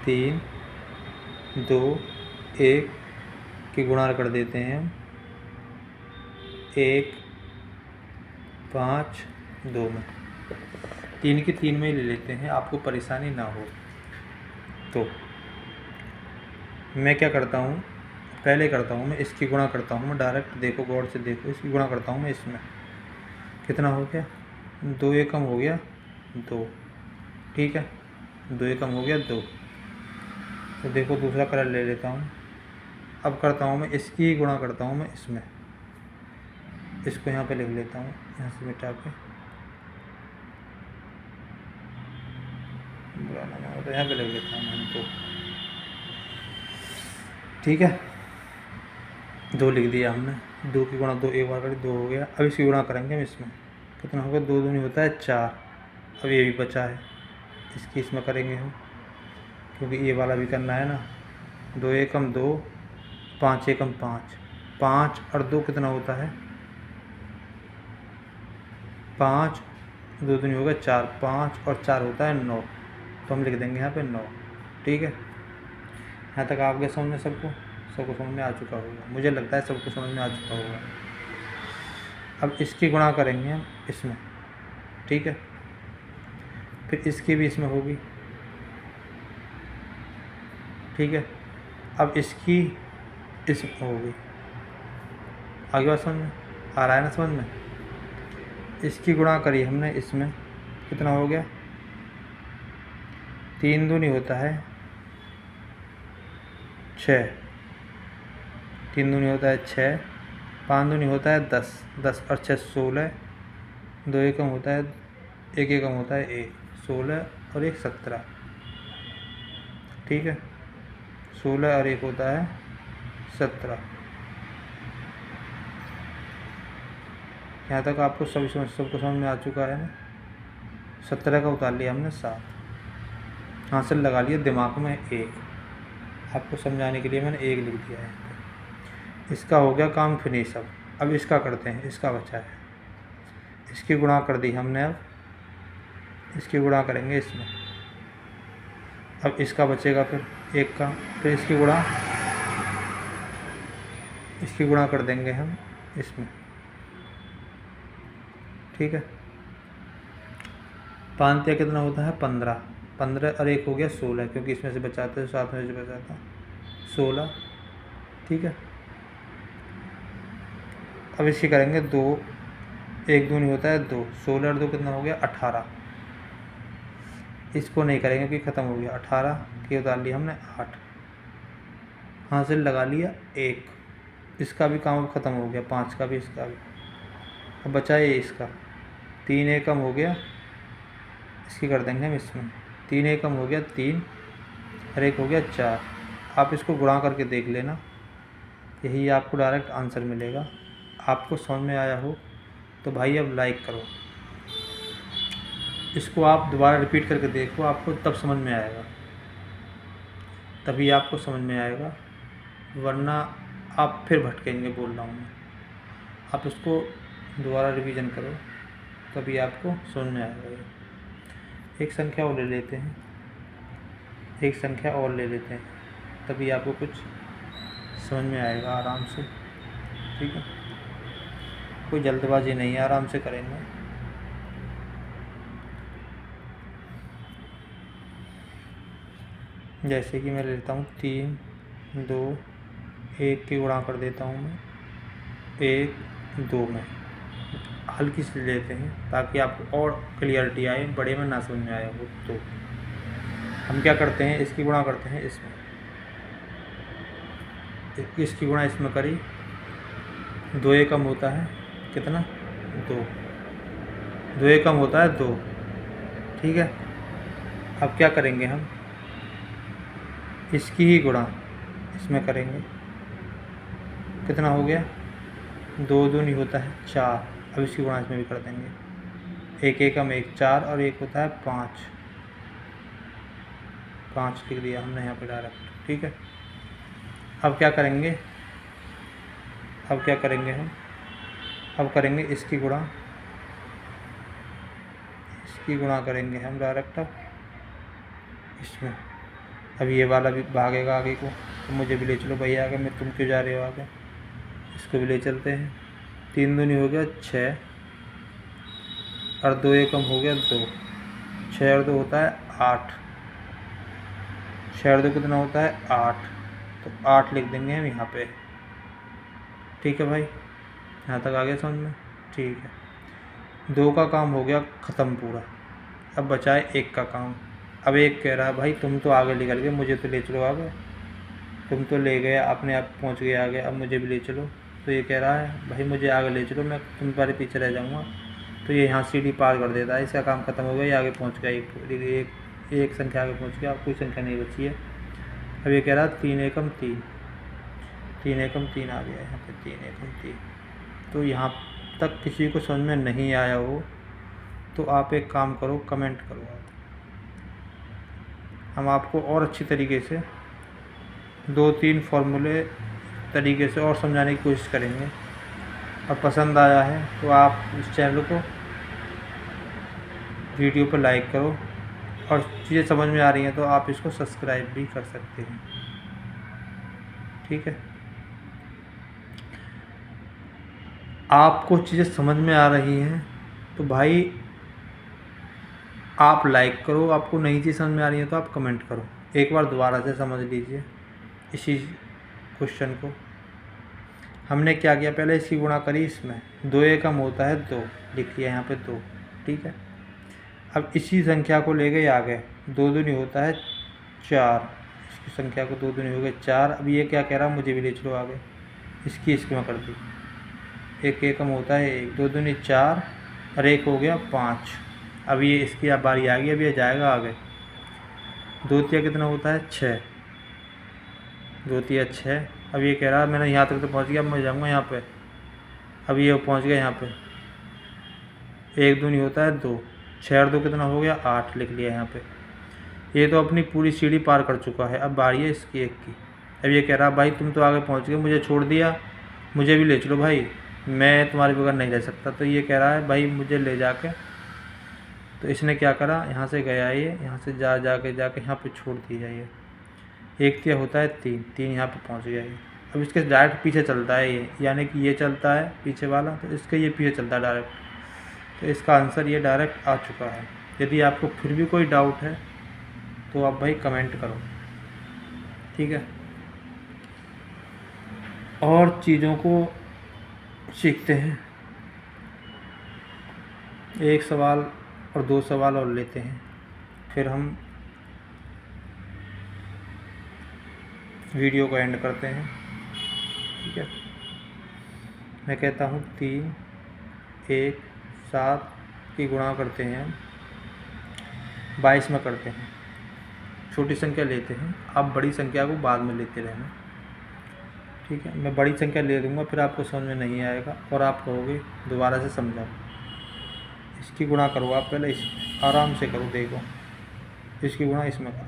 3, 2, 1 की गुणा कर देते हैं हम 1, 5, 2 में, 3 की 3 में ले लेते हैं, आपको परेशानी ना हो। तो मैं क्या करता हूँ, पहले करता हूँ मैं इसकी गुणा करता हूँ मैं डायरेक्ट, देखो गौर से देखो, इसकी गुणा करता हूँ मैं इसमें, कितना हो गया, 2 एकम हो गया 2। ठीक है, 2 एकम हो गया 2। तो देखो दूसरा कलर ले लेता हूँ, अब करता हूँ मैं इसकी गुणा करता हूँ मैं इसमें, इसको यहाँ पे लिख लेता हूँ, यहाँ से मिटा के, तो यहाँ पे लिख लेता हूँ मैं तो। ठीक है, 2 लिख दिया हमने, 2 की गुणा 2 एक बार करी 2 हो गया। अब इसकी गुणा करेंगे हम इसमें, कितना होगा, 2 दूनी होता है 4। अब ये भी बचा है, इसकी इसमें करेंगे हम, क्योंकि ये वाला भी करना है ना। 2 एकम 2, 5 एकम 5, 5 और 2 कितना होता है 5, 2 दूनी होगा 4, 5 और 4 होता है 9, तो हम लिख देंगे यहाँ पे 9। ठीक है, यहाँ तक आप गए समझ में, सबको समझ में आ चुका होगा, मुझे लगता है सबको समझ में आ चुका होगा। अब इसकी गुणा करेंगे हम इसमें। ठीक है, फिर इसकी भी इसमें होगी। ठीक है, अब इसकी इसमें होगी। आगे बात समझ में आ रहा है ना, समझ में। इसकी गुणा करी हमने इसमें, कितना हो गया, 3 दूनी होता है 6, 3 दूनी होता है 6, 5 दूनी होता है 10, 10 और 6 16, 2 एकम होता है, 1 एकम होता है 1, 16 और 1 17। ठीक है, 16 और 1 होता है 17। यहाँ तक आपको सबको समझ में आ चुका है ना। 17 का उतार लिया हमने 7, हासिल लगा लिया दिमाग में 1, आपको समझाने के लिए मैंने 1 लिख दिया है। इसका हो गया काम फिनिश। अब इसका करते हैं, इसका बचा है, इसकी गुणा कर दी हमने, अब इसकी गुणा करेंगे इसमें। अब इसका बचेगा फिर 1 का, फिर इसकी गुणा कर देंगे हम इसमें। ठीक है, 5 या कितना होता है 15, 15 और 1 हो गया 16, क्योंकि इसमें से बचाते 7 में से बचाता 16। ठीक है, अब इसकी करेंगे 2, 1 दूनी होता है 2, 16 और 2 कितना हो गया 18। इसको नहीं करेंगे क्योंकि ख़त्म हो गया, 18 की उतार लिया हमने 8, हासिल लगा लिया 1, इसका भी काम अब ख़त्म हो गया, 5 का भी, इसका भी। अब बचा ये इसका, 3 एकम हो गया, इसकी कर देंगे हम इसमें, 3 एकम हो गया 3 और 1 हो गया 4। आप इसको गुणा करके देख लेना, यही आपको डायरेक्ट आंसर मिलेगा। आपको समझ में आया हो तो भाई अब लाइक करो। इसको आप दोबारा रिपीट करके देखो, आपको तब समझ में आएगा, तभी आपको समझ में आएगा, वरना आप फिर भटकेंगे। बोल रहा हूँ मैं, आप इसको दोबारा रिवीजन करो, तभी आपको समझ में आएगा। एक संख्या और ले लेते हैं, एक संख्या और ले लेते हैं, तभी आपको कुछ समझ में आएगा आराम से। ठीक है, कोई जल्दबाजी नहीं है, आराम से करेंगे। जैसे कि मैं लेता हूँ 3, 2, 1 की गुणा कर देता हूँ मैं 1, 2 में। हल्की सी लेते हैं ताकि आपको और क्लियरिटी आए, बड़े में ना समझ में आया हो। तो हम क्या करते हैं, इसकी गुणा करते हैं इसमें, इसकी गुणा इसमें करी, 2 एकम होता है कितना, 2, 2 एकम होता है 2। ठीक है, अब क्या करेंगे हम, इसकी ही गुणा इसमें करेंगे, कितना हो गया, 2 दूनी होता है 4। अब इसकी गुणा इसमें भी कर देंगे, 1 एकम 1, 4 और 1 होता है 5, 5 लिख दिया हमने यहाँ पे डायरेक्ट। ठीक है, अब क्या करेंगे, अब क्या करेंगे हम, अब करेंगे इसकी गुणा, इसकी गुणा करेंगे हम डायरेक्ट अब इसमें। अब ये वाला भी भागेगा आगे को, तो मुझे भी ले चलो भैया आगे, मैं तुम क्यों जा रहे हो आगे, इसको भी ले चलते हैं। 3 दूनी हो गया 6 और 2 एकम हो गया 2, 6 और 2 होता है 8, 6 और 2 कितना होता है 8, तो 8 लिख देंगे हम यहाँ पे। ठीक है भाई, यहाँ तक आ गया समझ में। ठीक है, 2 का काम हो गया ख़त्म पूरा, अब बचा है 1 का काम। अब 1 कह रहा है भाई तुम तो आगे निकल गए, मुझे तो ले चलो आगे, तुम तो ले गए अपने आप पहुँच गए आगे, अब मुझे भी ले चलो। तो ये कह रहा है भाई मुझे आगे ले चलो, मैं तुम्हारे पीछे रह जाऊँगा। तो ये यहाँ सीढ़ी पार कर देता है, इसका काम ख़त्म हो गया, ये आगे पहुँच गया, एक संख्या आगे पहुँच गया, कोई संख्या नहीं बची है। अब ये कह रहा है 3 एकम 3, 3 एकम 3 आ गया यहाँ पे, 3 एकम 3। तो यहाँ तक किसी को समझ में नहीं आया हो तो आप एक काम करो, कमेंट करो आप, हम आपको और अच्छी तरीके से 2-3 फॉर्मूले तरीके से और समझाने की कोशिश करेंगे। और पसंद आया है तो आप इस चैनल को, वीडियो पर लाइक करो, और चीज़ें समझ में आ रही हैं तो आप इसको सब्सक्राइब भी कर सकते हैं। ठीक है, आपको चीज़ें समझ में आ रही हैं तो भाई आप लाइक करो, आपको नई चीज़ समझ में आ रही है तो आप कमेंट करो। एक बार दोबारा से समझ लीजिए इसी क्वेश्चन को। हमने क्या किया, पहले इसकी गुणा करी, इसमें 2 एकम होता है 2, लिख लिया यहाँ पे 2। ठीक है, अब इसी संख्या को ले गए आगे, 2 दूनी होता है 4, इसकी संख्या को 2 दूनी हो गए 4। अब ये क्या कह रहा है, मुझे भी ले चलो आगे, इसकी में कर दी, 1 एकम होता है 1, 2 दूनी 4 और 1 हो गया 5। अब ये इसकी अब बारी आ गई, अब ये जाएगा आगे, 2 तिया कितना होता है 6, 2 तिया 6। अब ये कह रहा है मैंने यहाँ तक तो पहुँच गया, अब मैं जाऊँगा यहाँ पे, अब ये पहुँच गया यहाँ पे, 1 दूनी होता है 2, 6 और 2 कितना हो गया 8, लिख लिया यहाँ पे। ये तो अपनी पूरी सीढ़ी पार कर चुका है, अब बारी है इसकी 1 की। अब ये कह रहा भाई तुम तो आगे पहुँच गए, मुझे छोड़ दिया, मुझे भी ले चलो भाई, मैं तुम्हारे बगैर नहीं रह सकता। तो ये कह रहा है भाई मुझे ले जाके, तो इसने क्या करा, यहाँ से गया ये, यहाँ से जाके यहाँ पे छोड़ दिया ये, 1 तिया होता है 3, 3 यहाँ पे पहुँच गया ये। अब इसके डायरेक्ट पीछे चलता है ये, यानी कि ये चलता है पीछे वाला, तो इसके ये पीछे चलता है डायरेक्ट। तो इसका आंसर ये डायरेक्ट आ चुका है। यदि आपको फिर भी कोई डाउट है तो आप भाई कमेंट करो। ठीक है, और चीज़ों को सीखते हैं, एक सवाल और 2 सवाल और लेते हैं, फिर हम वीडियो को एंड करते हैं। ठीक है, मैं कहता हूँ 3, 1, 7 की गुणा करते हैं हम 22 में करते हैं, छोटी संख्या लेते हैं, आप बड़ी संख्या को बाद में लेते रहना। ठीक है, मैं बड़ी संख्या ले दूँगा, फिर आपको समझ में नहीं आएगा और आप कहोगे दोबारा से समझाओ। इसकी गुणा करो आप पहले, इस आराम से करो, देखो इसकी गुणा इसमें करो।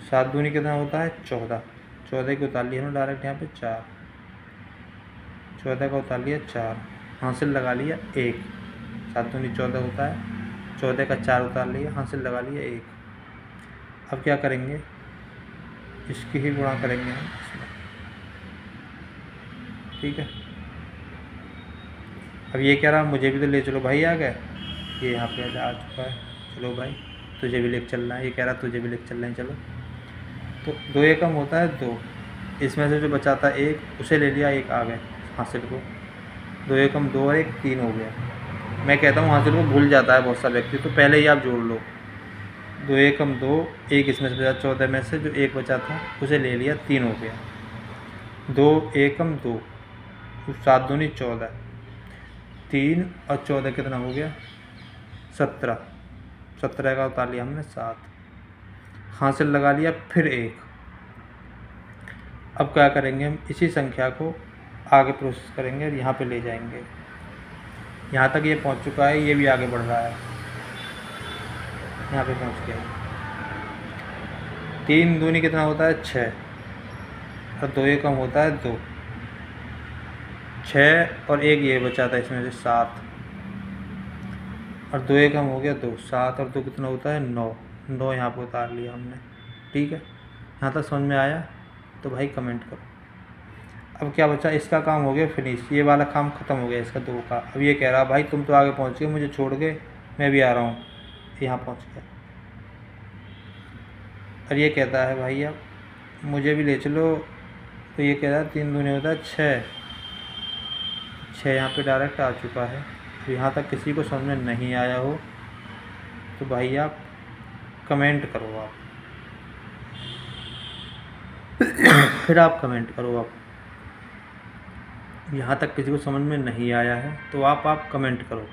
7 दूनी कितना होता है 14, 14 को उतार लिया हमने डायरेक्ट यहाँ पे 4, 14 का उतार लिया 4, हासिल लगा लिया 1, 7 दूनी 14 होता है, 14 का 4 उतार लिया, हासिल लगा लिया 1। अब क्या करेंगे, इसकी ही गुणा करेंगे हम इसमें, ठीक है। अब ये कह रहा मुझे भी तो ले चलो भाई, आ गए, ये यहाँ पे आ चुका है, चलो भाई तुझे भी लेके चलना है, ये कह रहा तुझे भी लेके चलना है, चलो। तो 2 एकम होता है 2, इसमें से जो बचा था 1 उसे ले लिया, 1 आ गए हासिल को, 2 एकम 2 और 1 3 हो गया। मैं कहता हूँ हासिल को भूल जाता है बहुत सा व्यक्ति, तो पहले ही आप जोड़ लो, 2 एकम 2, 1 इसमें से बचा, 14 में से जो 1 बचा था उसे ले लिया, 3 हो गया, 2 एकम 2, 7 दूनी 14, 3 और 14 कितना हो गया 17, 17 का उतार लिया हमने 7, हासिल लगा लिया फिर 1। अब क्या करेंगे, हम इसी संख्या को आगे प्रोसेस करेंगे और यहाँ पे ले जाएंगे, यहाँ तक ये पहुँच चुका है, ये भी आगे बढ़ रहा है, यहाँ पे पहुँच गया। 3 दूनी कितना होता है 6 और 2 एकम होता है 2, 6 और 1 ये बचा था इसमें से 7 और 2 एकम हो गया 2, 7 और 2 कितना होता है 9, 9 यहाँ पर उतार लिया हमने, ठीक है। यहाँ तक समझ में आया तो भाई कमेंट करो। अब क्या बचा, इसका काम हो गया फिनिश, ये वाला काम ख़त्म हो गया इसका 2 का। अब ये कह रहा भाई तुम तो आगे पहुँच गए, मुझे छोड़ गए, मैं भी आ रहा हूँ, यहाँ पहुँच गया। और ये कहता है भाई अब मुझे भी ले चलो, तो ये कह रहा है 3 दूनी होता है 6, 6 यहाँ पे डायरेक्ट आ चुका है। तो यहाँ तक किसी को समझ में नहीं आया हो तो भाई आप कमेंट करो, आप फिर आप कमेंट करो। आप यहाँ तक किसी को समझ में नहीं आया है तो आप कमेंट करो,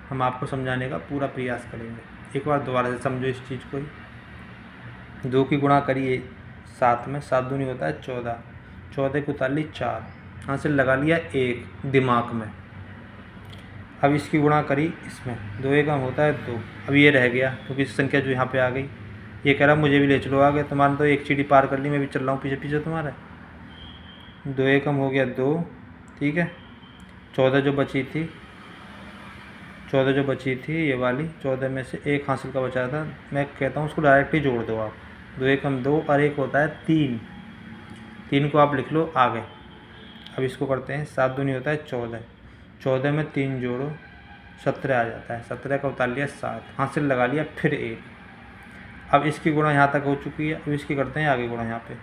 हम आपको समझाने का पूरा प्रयास करेंगे। एक बार दोबारा से समझो इस चीज़ को ही। 2 की गुणा करिए 7 में, 7 दूनी होता है 14, 14 को उतार ली 4, हासिल लगा लिया 1 दिमाग में। अब इसकी गुणा करी इसमें, 2 एकम होता है 2, अब ये रह गया क्योंकि संख्या जो यहाँ पे आ गई। ये कह रहा मुझे भी ले चलो, आ गए, तुम्हारा तो एक सीढ़ी पार कर ली, मैं भी चल रहा हूँ पीछे पीछे तुम्हारे। 2 एकम हो गया 2, ठीक है। 14 जो बची थी, 14 जो बची थी ये वाली, 14 में से 1 हासिल का बचा था, मैं कहता हूँ उसको डायरेक्ट ही जोड़ दो आप। 2 एकम 2 और 1 होता है 3, 3 को आप लिख लो आगे। अब इसको करते हैं, 7 दूनी होता है 14, 14 में 3 जोड़ो 17 आ जाता है, 17 का उतार लिया 7, हासिल लगा लिया फिर 1। अब इसकी गुणा यहाँ तक हो चुकी है, अब इसकी करते हैं आगे गुणा। यहाँ पे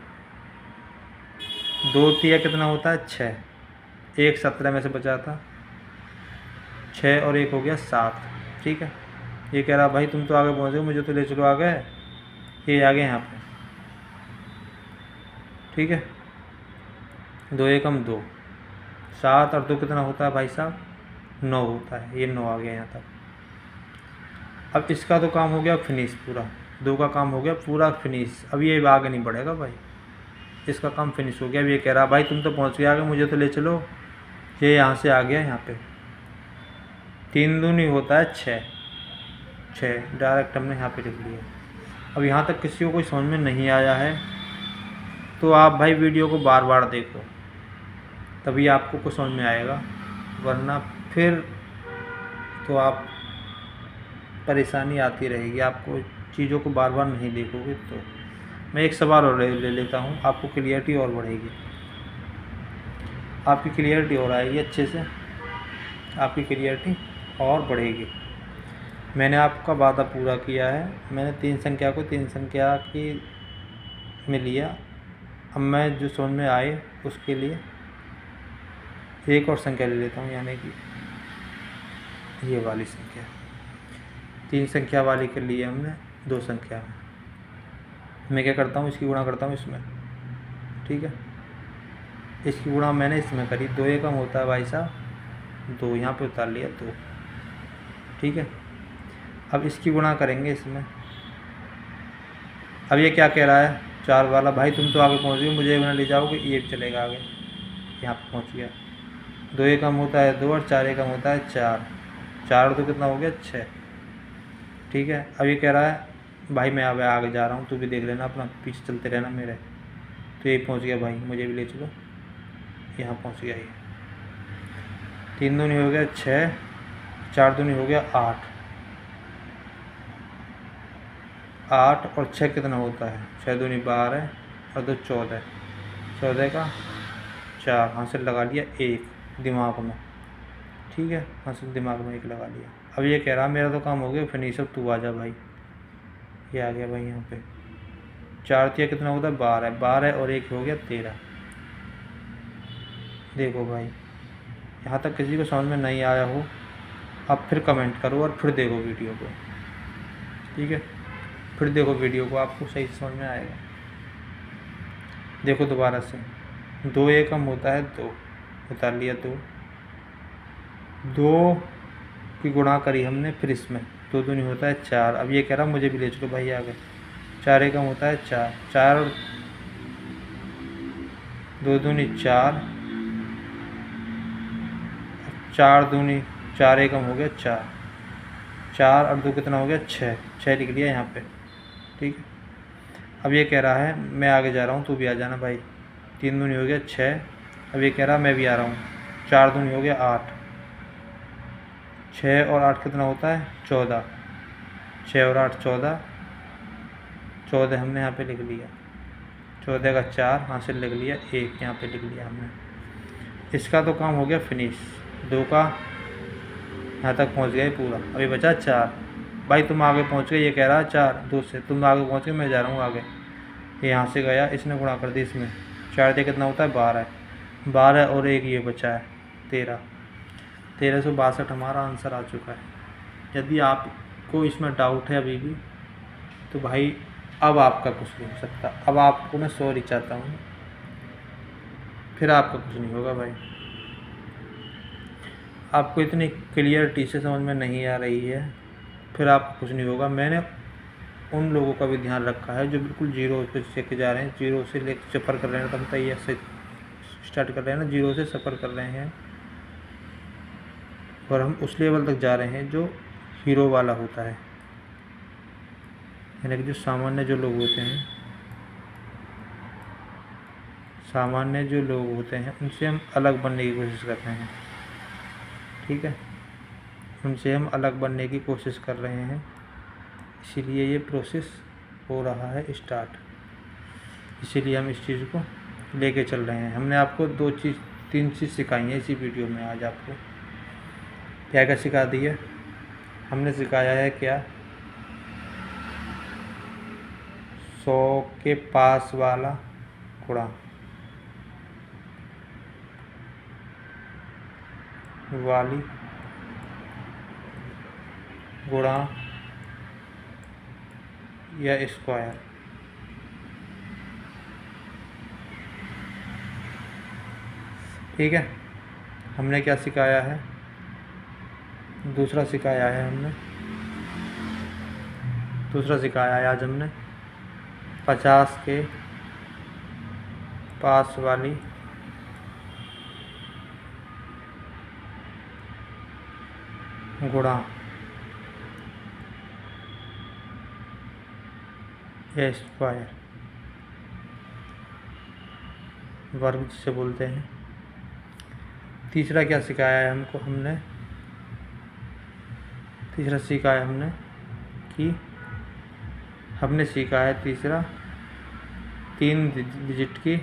2 तिया कितना होता है 6, 1 17 में से बचा था, 6 और 1 हो गया 7, ठीक है। ये कह रहा भाई तुम तो आगे पहुँचे, मुझे तो ले चलो, आ गए, ये आ गए यहाँ पे, ठीक है। 2 एकम 2, 7 और 2 कितना होता है भाई साहब 9 होता है, ये 9 आ गया यहाँ तक। अब इसका तो काम हो गया फिनिश पूरा, 2 का काम हो गया पूरा फिनिश। अब ये आगे नहीं बढ़ेगा भाई, इसका काम फिनिश हो गया। अब ये कह रहा भाई तुम तो पहुँच गए आगे, मुझे तो ले चलो, ये यहाँ से आ गया यहाँ पे। 3 दूनी होता है 6, 6 डायरेक्ट हमने यहाँ पे लिख लिया। अब यहाँ तक किसी को कोई समझ में नहीं आया है तो आप भाई वीडियो को बार बार देखो, तभी आपको कुछ समझ में आएगा, वरना फिर तो आप परेशानी आती रहेगी, आपको चीज़ों को बार बार नहीं देखोगे। तो मैं एक सवाल और ले लेता हूँ, आपको क्लियरिटी और बढ़ेगी, आपकी क्लियरिटी और आएगी अच्छे से, आपकी क्लियरिटी और बढ़ेगी। मैंने आपका वादा पूरा किया है, मैंने 3 संख्या को 3 संख्या की में लिया। अब मैं जो समझ में आए उसके लिए एक और संख्या ले लेता हूँ, यानी कि ये वाली संख्या। 3 संख्या वाली के लिए हमने 2 संख्या, मैं क्या करता हूँ इसकी गुणा करता हूँ इसमें, ठीक है। इसकी गुणा मैंने इसमें करी, 2 एकम होता है भाई साहब 2, यहाँ पे उतार लिया 2, ठीक है। अब इसकी गुणा करेंगे इसमें। अब ये क्या कह रहा है, 4 वाला भाई तुम तो आगे पहुँच गए, मुझे ना ले जाओगे, ये भी चलेगा आगे। यहाँ पर पहुँच गया। 2 एकम होता है 2 और 4 एकम होता है 4। 4 और 2 कितना हो गया 6। ठीक है, अब ये कह रहा है भाई मैं अब आगे जा रहा हूँ, तू भी देख लेना, अपना पीछे चलते रहना मेरे। तो ये पहुँच गया भाई, मुझे भी ले चलो। यहाँ पहुँच गया ये। 3 दूनी हो गया 6, 4 दूनी हो गया 8। 8 और 6 कितना होता है, 6 दूनी 12 और 2 14। 14 का 4, हासिल लगा लिया 1 दिमाग में। ठीक है, हासिल दिमाग में 1 लगा लिया। अब ये कह रहा मेरा तो काम हो गया फिनिश, अब तू आ जा भाई। ये आ गया भाई यहाँ पे। 4 तिया कितना होता है 12, 12 और 1 हो गया 13। देखो भाई, यहाँ तक किसी को समझ में नहीं आया हो, आप फिर कमेंट करो और फिर देखो वीडियो को। ठीक है, फिर देखो वीडियो को, आपको सही समझ में आएगा। देखो दोबारा से, 2 एकम होता है 2, उतार लिया 2। 2 की गुणा करी हमने, फिर इसमें 2 दूनी होता है 4। अब ये कह रहा मुझे भी ले चलो भाई आगे। 4 एकम होता है 4, 4 और 2 दूनी 4, 4 दूनी 4 एकम हो गया 4। 4 और 2 कितना हो गया 6, 6 लिख लिया यहाँ पे। ठीक है, अब ये कह रहा है मैं आगे जा रहा हूँ, तू भी आ जाना भाई। 3 दूनी हो गया 6। अब ये कह रहा मैं भी आ रहा हूँ। 4 दूनी हो गया 8, 6 और 8 कितना होता है 14। 6 और 8 14, 14 हमने यहाँ पे लिख लिया। 14 का 4, हासिल लिख लिया 1, यहाँ पे लिख लिया हमने। इसका तो काम हो गया फिनिश। 2 का यहाँ तक पहुँच गए पूरा, अभी बचा 4। भाई तुम आगे पहुँच गए, ये कह रहा है 4 2 से, तुम आगे पहुँच गए, मैं जा रहा हूँ आगे। ये यहाँ से गया, इसने गुणा कर दी इसमें। 4 से कितना होता है 12, 12 और 1 ये बचा है 13। 1362 हमारा आंसर आ चुका है। यदि आपको इसमें डाउट है अभी भी, तो भाई अब आपका कुछ नहीं हो सकता। अब आपको मैं सॉरी चाहता हूँ, फिर आपका कुछ नहीं होगा भाई। आपको इतनी क्लियरिटी से समझ में नहीं आ रही है, फिर आपका कुछ नहीं होगा। मैंने उन लोगों का भी ध्यान रखा है जो बिल्कुल जीरो पे सीख जा रहे हैं, जीरो से ले सफ़र कर रहे हैं, तब तैयार से स्टार्ट कर रहे हैं ना, जीरो से सफ़र कर रहे हैं, और हम उस लेवल तक जा रहे हैं जो हीरो वाला होता है। यानी कि जो सामान्य जो लोग होते हैं, सामान्य जो लोग होते हैं उनसे हम अलग बनने की कोशिश कर रहे हैं। ठीक है, उनसे हम अलग बनने की कोशिश कर रहे हैं, इसीलिए ये प्रोसेस हो रहा है स्टार्ट। इसीलिए हम इस चीज़ को लेके चल रहे हैं। हमने आपको 3 चीज़ सिखाई है इसी वीडियो में। आज आपको क्या क्या सिखा दी है, हमने सिखाया है क्या 100 के पास वाला गुणा वाली गुणा या स्क्वायर। ठीक है, हमने क्या सिखाया है, दूसरा सिखाया है हमने, दूसरा सिखाया है आज हमने 50 के पास वाली गुणा या स्क्वायर, वर्ग जिसे बोलते हैं। तीसरा क्या सिखाया है हमको, हमने तीसरा सीखा है हमने कि हमने सीखा है तीसरा 3 डिजिट की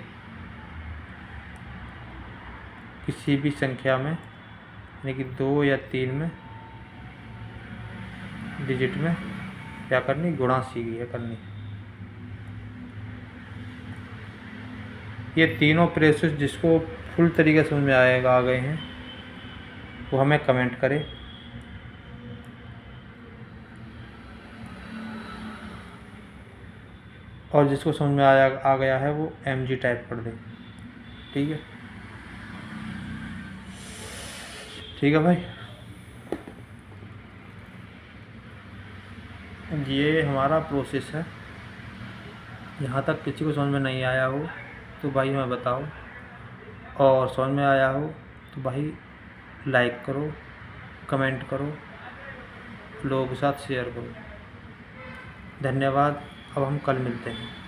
किसी भी संख्या में, यानी कि 2 या 3 में डिजिट में क्या करनी, गुणा सीखी है करनी। ये तीनों प्रोसेस जिसको फुल तरीके से समझ में आएगा, आ गए हैं, वो हमें कमेंट करें। और जिसको समझ में आ गया है वो MG टाइप कर दे। ठीक है, ठीक है भाई, ये हमारा प्रोसेस है। यहाँ तक किसी को समझ में नहीं आया हो तो भाई हमें बताओ, और समझ में आया हो तो भाई लाइक करो, कमेंट करो, लोगों के साथ शेयर करो। धन्यवाद। अब हम कल मिलते हैं।